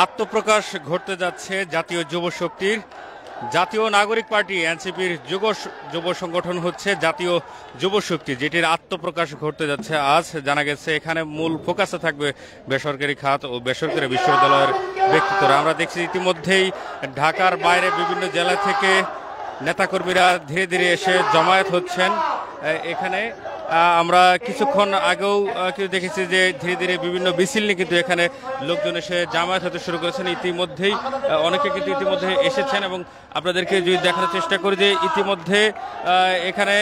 আত্মপ্রকাশ ঘটতে যাচ্ছে জাতীয় যুব শক্তির। জাতীয় নাগরিক পার্টি এনসিপির যুব সংগঠন হচ্ছে জাতীয় যুব শক্তি, যেটির আত্মপ্রকাশ ঘটতে যাচ্ছে আজ। জানা গেছে এখানে মূল ফোকাসে থাকবে বেসরকারি খাত ও বেসরকারি বিশ্ববিদ্যালয়ের ব্যক্তিত্বরা। আমরা দেখছি ইতিমধ্যেই ঢাকার বাইরে বিভিন্ন জেলা থেকে নেতাকর্মীরা ধীরে ধীরে এসে জমায়েত হচ্ছেন এখানে। আমরা কিছুক্ষণ আগেও দেখেছি যে ধীরে ধীরে বিভিন্ন মিছিল নিয়ে কিন্তু এখানে লোকজন এসে জামায়াত হতে শুরু করেছেন। ইতিমধ্যেই অনেকে কিন্তু ইতিমধ্যে এসেছেন এবং আপনাদেরকে যদি দেখানোর চেষ্টা করি যে ইতিমধ্যে এখানে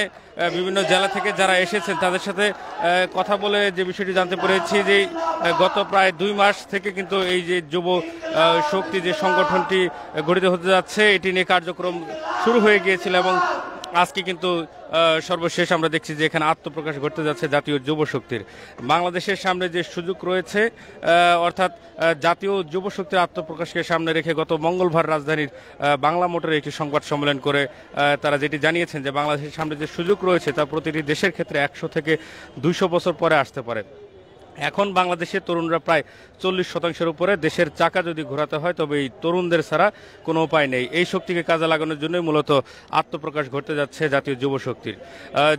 বিভিন্ন জেলা থেকে যারা এসেছেন তাদের সাথে কথা বলে যে বিষয়টি জানতে পেরেছি যে গত প্রায় 2 মাস থেকে কিন্তু এই যে যুব শক্তি যে সংগঠনটি গঠিত হতে যাচ্ছে এটি নিয়ে কার্যক্রম শুরু হয়ে গিয়েছিল এবং আজকে কিন্তু সর্বশেষ আমরা দেখছি যে এখানে আত্মপ্রকাশ ঘটতে যাচ্ছে জাতীয় যুব শক্তির। বাংলাদেশের সামনে যে সুযোগ রয়েছে অর্থাৎ জাতীয় যুব শক্তির আত্মপ্রকাশকে সামনে রেখে গত মঙ্গলবার রাজধানীর বাংলা মোটরে একটি সংবাদ সম্মেলন করে তারা যেটি জানিয়েছেন যে বাংলাদেশের সামনে যে সুযোগ রয়েছে তা প্রতিটি দেশের ক্ষেত্রে 100 থেকে 200 বছর পরে আসতে পারে। এখন বাংলাদেশের তরুণরা প্রায় 40% উপরে। দেশের চাকা যদি ঘোরাতে হয় তবে এই তরুণদের ছাড়া কোনো উপায় নেই। এই শক্তিকে কাজে লাগানোর জন্যই মূলত আত্মপ্রকাশ ঘটতে যাচ্ছে জাতীয় যুব শক্তির।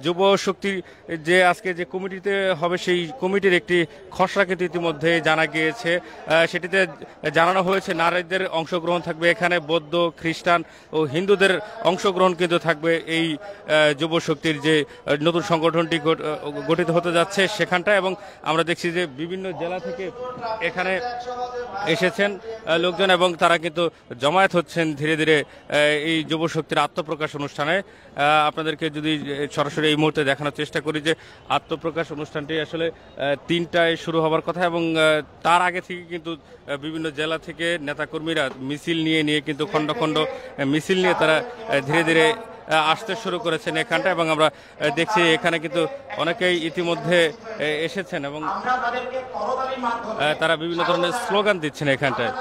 যুব শক্তির যে আজকে যে কমিটিতে হবে সেই কমিটির একটি খসড়া কিন্তু ইতিমধ্যে জানা গিয়েছে। সেটিতে জানানো হয়েছে নারীদের অংশগ্রহণ থাকবে এখানে, বৌদ্ধ, খ্রিস্টান ও হিন্দুদের অংশগ্রহণ কিন্তু থাকবে এই যুব শক্তির যে নতুন সংগঠনটি গঠিত হতে যাচ্ছে সেখানটা। এবং আমরা দেখছি যে বিভিন্ন জেলা থেকে এখানে এসেছেন লোকজন এবং তারা কিন্তু জমায়েত হচ্ছেন ধীরে ধীরে এই যুব শক্তির আত্মপ্রকাশ অনুষ্ঠানে। আপনাদেরকে যদি সরাসরি এই মুহূর্তে দেখানোর চেষ্টা করি যে আত্মপ্রকাশ অনুষ্ঠানটি আসলে 3টায় শুরু হবার কথা এবং তার আগে থেকে কিন্তু বিভিন্ন জেলা থেকে নেতাকর্মীরা মিছিল নিয়ে কিন্তু খণ্ড খণ্ড মিছিল নিয়ে তারা ধীরে ধীরে আসতে শুরু করেছেন এখানটা। এবং আমরা দেখছি এখানে কিন্তু অনেকেই ইতিমধ্যে এসেছেন এবং তারা বিভিন্ন ধরনের স্লোগান দিচ্ছেন এখানটায়।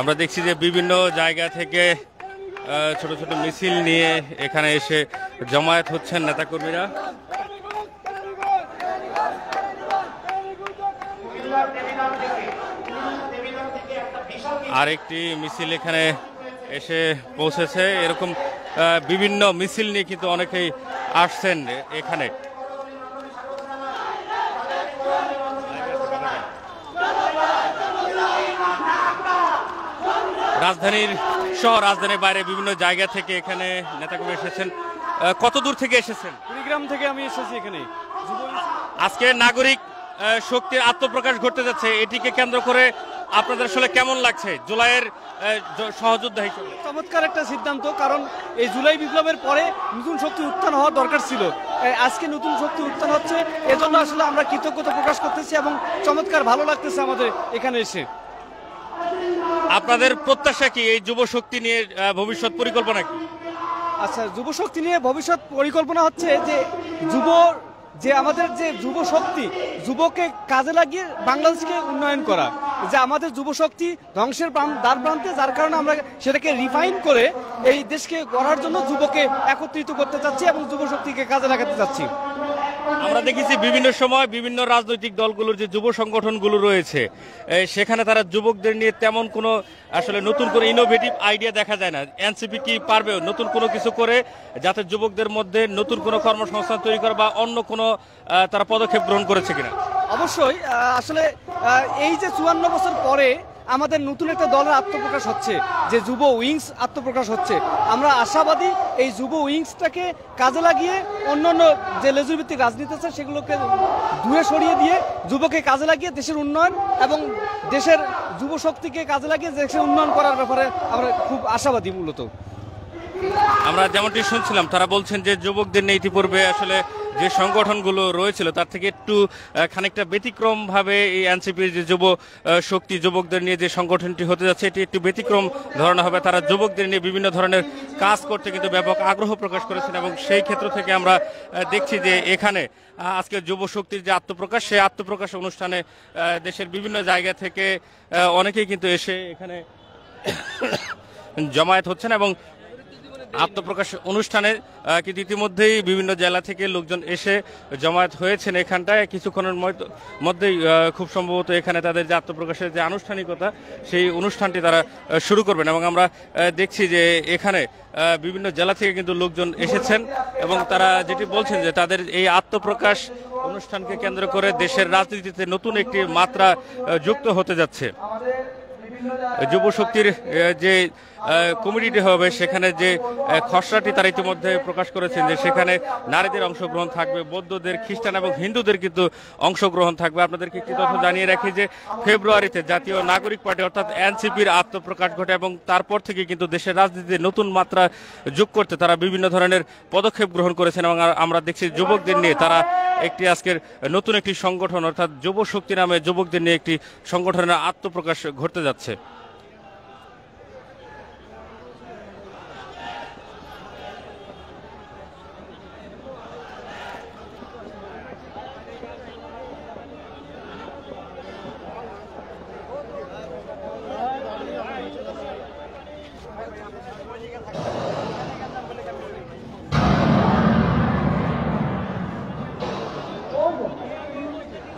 আমরা দেখছি যে বিভিন্ন জায়গা থেকে ছোট ছোট মিছিল নিয়ে এখানে এসে জমায়েত হচ্ছেন নেতাকর্মীরা। আরেকটি মিছিল এখানে এসে পৌঁছেছে। এরকম বিভিন্ন মিছিল নিয়ে কিন্তু অনেকেই আসছেন এখানে। রাজধানীর বাইরে বিভিন্ন জায়গা থেকে এখানে নেতাকর্মী এসেছেন। কত দূর থেকে এসেছেন? কুড়িগ্রাম থেকে আমি এসেছি এখানে। আজকে নাগরিক শক্তির আত্মপ্রকাশ ঘটতে যাচ্ছে, এটিকে কেন্দ্র করে আপনাদের আসলে কেমন লাগছে জুলাইয়ের সহযোদ্ধা হিসেবে? চমৎকার একটা সিদ্ধান্ত, কারণ এই জুলাই বিপ্লবের পরে নতুন শক্তি উত্থান হওয়া দরকার ছিল। আজকে নতুন শক্তি উত্থান হচ্ছে, এজন্য আসলে আমরা কৃতজ্ঞতা প্রকাশ করতেছি এবং চমৎকার ভালো লাগতেছে আমাদের এখানে এসে। আপনাদের প্রত্যাশা কি এই যুব শক্তি নিয়ে ভবিষ্যৎ পরিকল্পনা কি? আচ্ছা, যুব শক্তি নিয়ে ভবিষ্যৎ পরিকল্পনা হচ্ছে যে আমাদের যে যুব শক্তি, যুবকে কাজে লাগিয়ে বাংলাদেশকে উন্নয়ন করা। যে আমাদের যুব শক্তি ধ্বংসের দ্বার প্রান্তে, যার কারণে আমরা সেটাকে রিফাইন করে এই দেশকে গড়ার জন্য যুবকে একত্রিত করতে চাচ্ছি এবং যুব শক্তিকে কাজে লাগাতে চাচ্ছি। আমরা দেখেছি বিভিন্ন সময় বিভিন্ন রাজনৈতিক দলগুলোর যে যুব সংগঠনগুলো রয়েছে সেখানে তারা যুবকদের নিয়ে তেমন কোনো আসলে নতুন করে ইনোভেটিভ আইডিয়া দেখা যায় না। এনসিপি কি পারবে নতুন কোনো কিছু করে যাতে যুবকদের মধ্যে নতুন কোনো কর্মসংস্থান তৈরি করা বা অন্য কোনো তারা পদক্ষেপ গ্রহণ করেছে কিনা? অবশ্যই। আসলে এই যে 54 বছর পরে আমাদের নতুন একটা দলের আত্মপ্রকাশ হচ্ছে, যে যুব উইংস আত্মপ্রকাশ হচ্ছে। আমরা আশাবাদী এই যুব উইংসটাকে কাজে লাগিয়ে অন্যান্য যে লেজুভিত্তিক রাজনীতি আছে সেগুলোকে দূরে সরিয়ে দিয়ে যুবকে কাজে লাগিয়ে দেশের উন্নয়ন এবং দেশের যুব শক্তিকে কাজে লাগিয়ে দেশের উন্নয়ন করার ব্যাপারে আমরা খুব আশাবাদী। মূলত আমরা যেমনটি শুনছিলাম তারা বলছেন যে যুবকদের নিয়ে ইতিপূর্বে আসলে যে সংগঠনগুলো রয়েছিল তার থেকে একটু খানিকটা ব্যতিক্রম ভাবে এই এনসিপির যে যুব শক্তি, যুবকদের নিয়ে যে সংগঠনটি হতে যাচ্ছে, এটি একটু ব্যতিক্রম ধরনের হবে। তারা যুবকদের নিয়ে বিভিন্ন ধরনের কাজ করতে কিন্তু ব্যাপক আগ্রহ প্রকাশ করেছেন এবং সেই ক্ষেত্র থেকে আমরা দেখছি যে এখানে আজকে যুব শক্তির যে আত্মপ্রকাশ, সেই আত্মপ্রকাশ অনুষ্ঠানে দেশের বিভিন্ন জায়গা থেকে অনেকেই কিন্তু এসে এখানে জমায়েত হচ্ছেন এবং আত্মপ্রকাশ অনুষ্ঠানে কিন্তু ইতিমধ্যেই বিভিন্ন জেলা থেকে লোকজন এসে জমায়েত হয়েছেন এখানটায়। কিছুক্ষণের মধ্যেই খুব সম্ভবত এখানে তাদের যে আত্মপ্রকাশের যে আনুষ্ঠানিকতা, সেই অনুষ্ঠানটি তারা শুরু করবেন এবং আমরা দেখছি যে এখানে বিভিন্ন জেলা থেকে কিন্তু লোকজন এসেছেন এবং তারা যেটি বলছেন যে তাদের এই আত্মপ্রকাশ অনুষ্ঠানকে কেন্দ্র করে দেশের রাজনীতিতে নতুন একটি মাত্রা যুক্ত হতে যাচ্ছে। যুব শক্তির যে কমিটিটি হবে সেখানে যে খসড়াটি তারা ইতিমধ্যে প্রকাশ করেছেন যে সেখানে নারীদের অংশগ্রহণ থাকবে, বৌদ্ধদের, খ্রিস্টান এবং হিন্দুদের কিন্তু অংশগ্রহণ থাকবে। আপনাদেরকে একটি তথ্য জানিয়ে রাখি যে ফেব্রুয়ারিতে জাতীয় নাগরিক পার্টি অর্থাৎ এনসিপির আত্মপ্রকাশ ঘটে এবং তারপর থেকে কিন্তু দেশের রাজনীতিতে নতুন মাত্রা যোগ করতে তারা বিভিন্ন ধরনের পদক্ষেপ গ্রহণ করেছেন এবং আমরা দেখছি যুবকদের নিয়ে তারা একটি আজকের নতুন একটি সংগঠন অর্থাৎ যুব শক্তি নামে যুবকদের নিয়ে একটি সংগঠনের আত্মপ্রকাশ ঘটতে যাচ্ছে।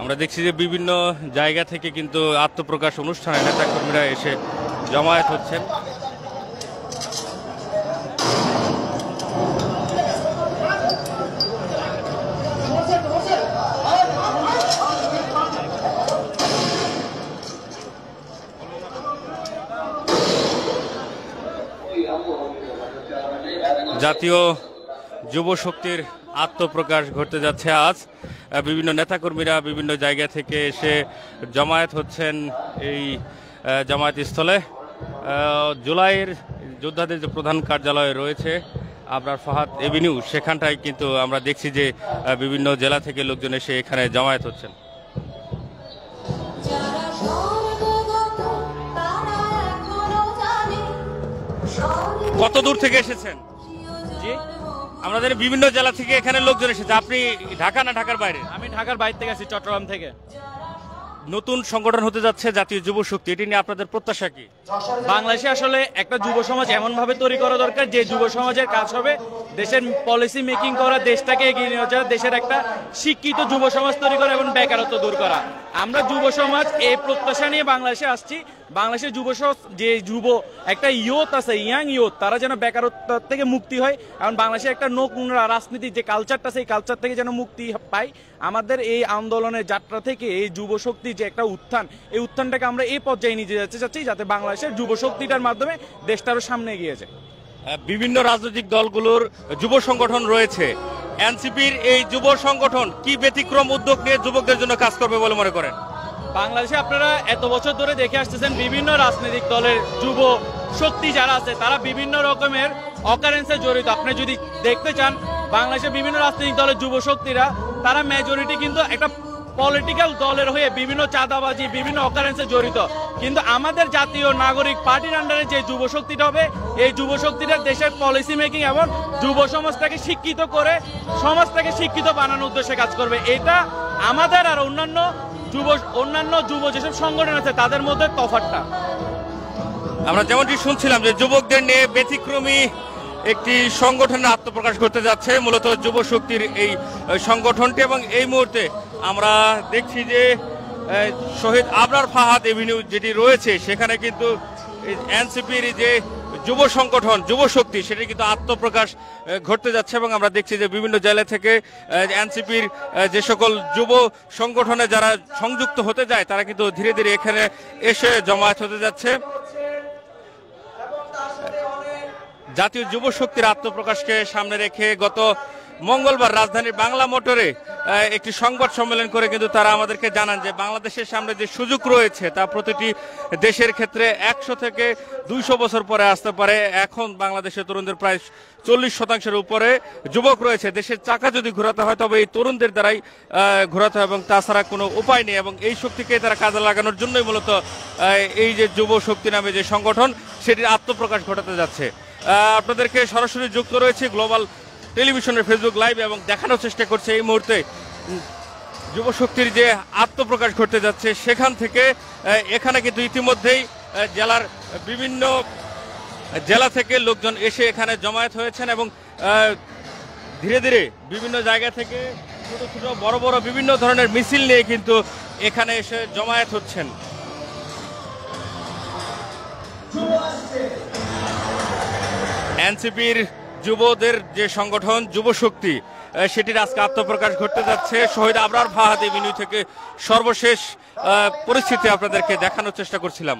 আমরা দেখছি যে বিভিন্ন জায়গা থেকে কিন্তু আত্মপ্রকাশ অনুষ্ঠানে নেতাকর্মীরা এসে জমায়েত হচ্ছেন। জাতীয় যুব শক্তির আত্মপ্রকাশ ঘটতে যাচ্ছে আজ। বিভিন্ন নেতাকর্মীরা বিভিন্ন জায়গা থেকে এসে জমায়েত হচ্ছেন এই জামায়াত স্থলে। জুলাইয়ের যোদ্ধাদের যে প্রধান কার্যালয় রয়েছে আপনার ফাহাদ এভিনিউ, সেখানটায় কিন্তু আমরা দেখছি যে বিভিন্ন জেলা থেকে লোকজন এসে এখানে জমায়েত হচ্ছেন। কত দূর থেকে এসেছেন? জি, আমাদের বিভিন্ন জেলা থেকে এখানে লোকজন এসেছে। আপনি ঢাকা না ঢাকার বাইরে? আমি ঢাকার বাইরে থেকে আছি, চট্টগ্রাম থেকে। নতুন সংগঠন হতে যাচ্ছে জাতীয় যুব শক্তি, এটি নিয়ে আপনাদের প্রত্যাশা কি? বাংলাদেশে আসলে একটা যুব সমাজ এমন ভাবে তৈরি করা দরকার যে যুব সমাজের কাজ হবে দেশের পলিসি মেকিং করা, দেশটাকে এগিয়ে নিয়ে যাওয়া, দেশের একটা শিক্ষিত যুব সমাজ তৈরি করা এবং বেকারত্ব দূর করা। আমরা যুব সমাজ এই প্রত্যাশা নিয়ে বাংলাদেশে আসছি। বাংলাদেশের যুব সমাজ, যে যুব একটা ইয়ুথ আছে, ইয়াং ইয়ুথ, তারা যেন বেকারত্ব থেকে মুক্তি হয় এবং বাংলাদেশে একটা নতুন রাজনীতির যে কালচারটা, সেই কালচার থেকে যেন মুক্তি পাই। আমাদের এই আন্দোলনের যাত্রা থেকে এই যুব শক্তি যে একটা উত্থান, এই উত্থানটাকে আমরা এই পর্যায়ে নিয়ে যেতে চাচ্ছি যাতে বাংলাদেশের যুব শক্তিটার মাধ্যমে দেশটা আরো সামনে এগিয়ে যায়। বিভিন্ন রাজনৈতিক দলগুলোর যুব সংগঠন রয়েছে, এনসিপির এই যুব সংগঠন কি ব্যতিক্রম উদ্যোগ নিয়ে যুবকদের জন্য কাজ করবে বলে মনে করেন? বাংলাদেশে আপনারা এত বছর ধরে দেখে আসতেছেন বিভিন্ন রাজনৈতিক দলের যুব শক্তি যারা আছে তারা বিভিন্ন রকমের অকারেন্সে জড়িত। আপনি যদি দেখতে চান বাংলাদেশের বিভিন্ন রাজনৈতিক দলের যুব শক্তিরা তারা মেজরিটি কিন্তু একটা পলিটিক্যাল দলের হয়ে বিভিন্ন চাঁদাবাজি, বিভিন্ন অকারেন্সে জড়িত। কিন্তু আমাদের জাতীয় নাগরিক পার্টির আন্ডারে যে যুব শক্তিটা হবে, এই যুব শক্তিটা দেশের পলিসি মেকিং এবং যুব সমাজটাকে শিক্ষিত করে সমাজটাকে শিক্ষিত বানানোর উদ্দেশ্যে কাজ করবে। এটা আমাদের আর অন্যান্য যুব যেসব সংগঠন আছে তাদের মধ্যে তফাৎটা। আমরা যেমনটি শুনছিলাম যে যুবকদের নিয়ে ব্যতিক্রমী একটি সংগঠনের আত্মপ্রকাশ করতে যাচ্ছে মূলত যুব শক্তির এই সংগঠনটি এবং এই মুহূর্তে আমরা দেখছি যে শহীদ আবরার ফাহাদ এভিনিউ যেটি রয়েছে সেখানে কিন্তু এনসিপির যে যুব সংগঠন যুব শক্তি সেটি কিন্তু আত্মপ্রকাশ ঘটতে যাচ্ছে এবং আমরা দেখছি যে বিভিন্ন জেলা থেকে এনসিপির যে সকল যুব সংগঠনে যারা সংযুক্ত হতে যায় তারা কিন্তু ধীরে ধীরে এখানে এসে জমায়েত হতে যাচ্ছে। জাতীয় যুব শক্তির আত্মপ্রকাশকে সামনে রেখে গত মঙ্গলবার রাজধানীর বাংলা মোটরে একটি সংবাদ সম্মেলন করে কিন্তু তারা আমাদেরকে জানান যে বাংলাদেশের সামনে যে সুযোগ রয়েছে তা প্রতিটি দেশের ক্ষেত্রে 100 থেকে 200 বছর পরে আসতে পারে। এখন বাংলাদেশের তরুণদের প্রায় 40% উপরে যুবক রয়েছে। দেশের চাকা যদি ঘোরাতে হয় তবে এই তরুণদের দ্বারাই ঘোরাতে হয় এবং তাছাড়া কোনো উপায় নেই, এবং এই শক্তিকে তারা কাজে লাগানোর জন্যই মূলত এই যে যুব শক্তি নামে যে সংগঠন সেটির আত্মপ্রকাশ ঘটাতে যাচ্ছে। আপনাদেরকে সরাসরি যুক্ত রয়েছে গ্লোবাল টেলিভিশনের ফেসবুক লাইভ এবং দেখানোর চেষ্টা করছে এই মুহূর্তে যুব শক্তির যে আত্মপ্রকাশ ঘটতে যাচ্ছে সেখান থেকে। এখানে কিন্তু ইতিমধ্যেই জেলার বিভিন্ন জেলা থেকে লোকজন এসে এখানে জমায়েত হয়েছেন এবং ধীরে ধীরে বিভিন্ন জায়গা থেকে ছোট ছোট বড় বড় বিভিন্ন ধরনের মিছিল নিয়ে কিন্তু এখানে এসে জমায়েত হচ্ছেন। এনসিপির যুবদের যে সংগঠন যুব শক্তি সেটির আজকে আত্মপ্রকাশ ঘটতে যাচ্ছে। শহীদ আবরার ফাহাদ এভিনিউ থেকে সর্বশেষ পরিস্থিতি আপনাদেরকে দেখানোর চেষ্টা করছিলাম।